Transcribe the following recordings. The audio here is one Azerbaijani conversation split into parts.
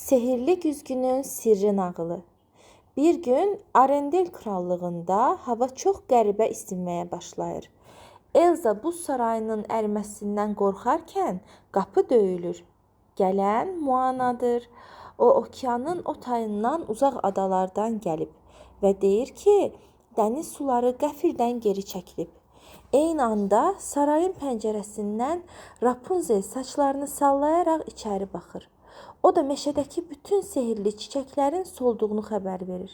Sehirli güzgünün sirri nağılı. Bir gün Arendel krallığında hava çox qəribə isinməyə başlayır. Elza buz sarayının əriməsindən qorxarkən qapı döyülür. Gələn Moanadır. O okeanın o tayından uzaq adalardan gəlib və deyir ki, dəniz suları qəfildən geri çəkilib. Eyni anda sarayın pəncərəsindən Rapunzel saçlarını sallayaraq içəri baxır. O da meşədəki bütün sehirli çiçəklərin solduğunu xəbər verir.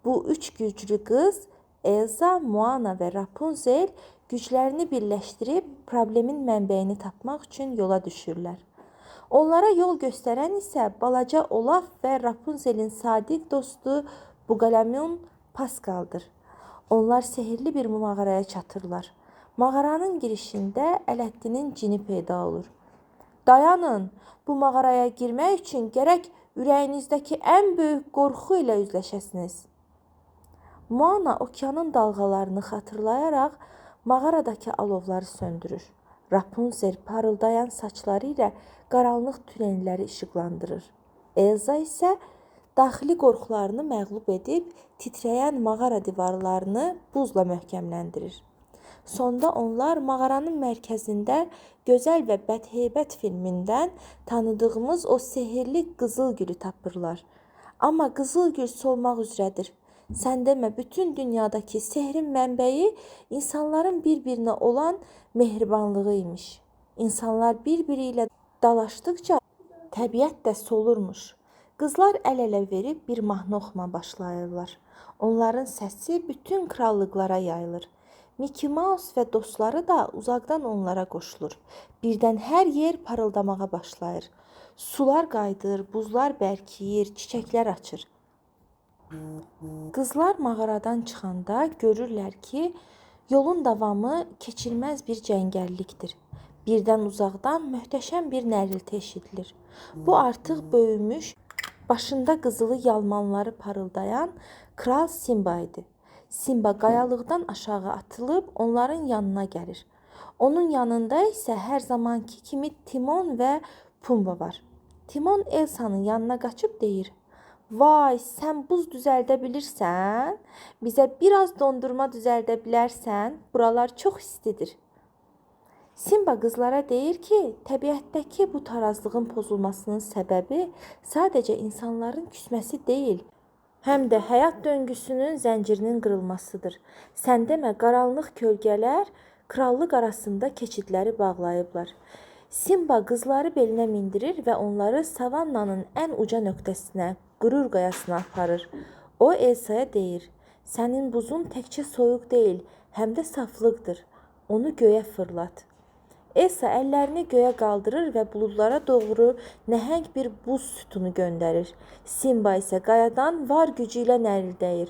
Bu üç güclü qız, Elza, Moana və Rapunzel güclərini birləşdirib problemin mənbəyini tapmaq üçün yola düşürlər. Onlara yol göstərən isə balaca Olaf və Rapunzelin sadiq dostu Buqalamun Paskaldır. Onlar sehirli bir mağaraya çatırlar. Mağaranın girişində Ələddinin cini peyda olur. Dayanın, bu mağaraya girmək üçün gərək ürəyinizdəki ən böyük qorxu ilə üzləşəsiniz. Moana okeanın dalğalarını xatırlayaraq mağaradakı alovları söndürür. Rapunzel parıldayan saçları ilə qaranlıq tünelləri işıqlandırır. Elza isə daxili qorxularını məğlub edib titrəyən mağara divarlarını buzla möhkəmləndirir. Sonda onlar mağaranın mərkəzində Gözəl və Bədheybət filmindən tanıdığımız o sehirli qızıl gülü tapırlar. Amma qızıl gül solmaq üzrədir. Sən demə, bütün dünyadakı sehrin mənbəyi insanların bir-birinə olan mehribanlığı imiş. İnsanlar bir-biri ilə dalaşdıqca təbiət də solurmuş. Qızlar əl-ələ verib bir mahnı oxuma başlayırlar. Onların səsi bütün krallıqlara yayılır. Mickey Mouse və dostları da uzaqdan onlara qoşulur. Birdən hər yer parıldamağa başlayır. Sular qayıdır, buzlar bərkiyir, çiçəklər açır. Qızlar mağaradan çıxanda görürlər ki, yolun davamı keçilməz bir cəngəllikdir. Birdən uzaqdan möhtəşəm bir nərilti eşidilir. Bu artıq böyümüş, başında qızılı yalmanları parıldayan Kral Simba idi. Simba qayalıqdan aşağı atılıb onların yanına gəlir. Onun yanında isə hər zamanki kimi Timon və Pumba var. Timon Elsa'nın yanına qaçıb deyir: "Vay, sən buz düzəldə bilirsən? Bizə biraz dondurma düzəldə bilərsən? Buralar çox istidir." Simba qızlara deyir ki, təbiətdəki bu tarazlığın pozulmasının səbəbi sadəcə insanların küsməsi deyil, həm də həyat döngüsünün zəncirinin qırılmasıdır. Sən demə, qaranlıq kölgələr krallıq arasında keçidləri bağlayıblar. Simba qızları belinə mindirir və onları savannanın ən uca nöqtəsinə, qürur qayasına aparır. O Elsa'ya deyir: "Sənin buzun təkcə soyuq deyil, həm də saflıqdır. Onu göyə fırlat." Elsa əllərini göyə qaldırır və buludlara doğru nəhəng bir buz sütunu göndərir. Simba isə qayadan var gücü ilə nərildəyir.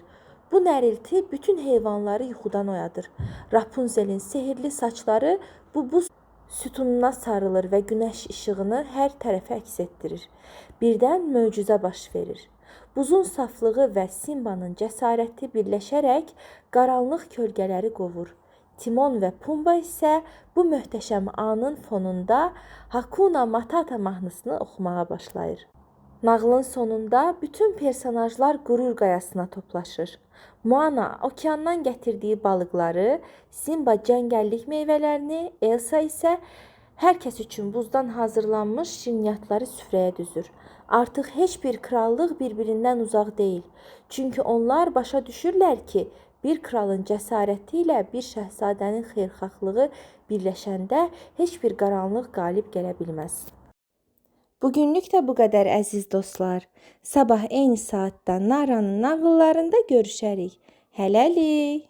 Bu nərilti bütün heyvanları yuxudan oyadır. Rapunzelin sehirli saçları bu buz sütununa sarılır və günəş işığını hər tərəfə əks etdirir. Birdən möcüzə baş verir. Buzun saflığı və Simba'nın cəsarəti birləşərək qaranlıq kölgələri qovur. Timon və Pumba isə bu möhtəşəm anın fonunda Hakuna Matata mahnısını oxumağa başlayır. Nağılın sonunda bütün personajlar qürur qayasına toplaşır. Moana okeandan gətirdiyi balıqları, Simba cəngəllik meyvələrini, Elsa isə hər kəs üçün buzdan hazırlanmış şirniyyatları süfrəyə düzür. Artıq heç bir krallıq bir-birindən uzaq deyil. Çünki onlar başa düşürlər ki, bir kralın cəsarəti ilə bir şəhzadənin xeyirxahlığı birləşəndə heç bir qaranlıq qalib gələ bilməz. Bugünlük də bu qədər əziz dostlar. Sabah eyni saatda Naranın nağıllarında görüşərik. Hələlik.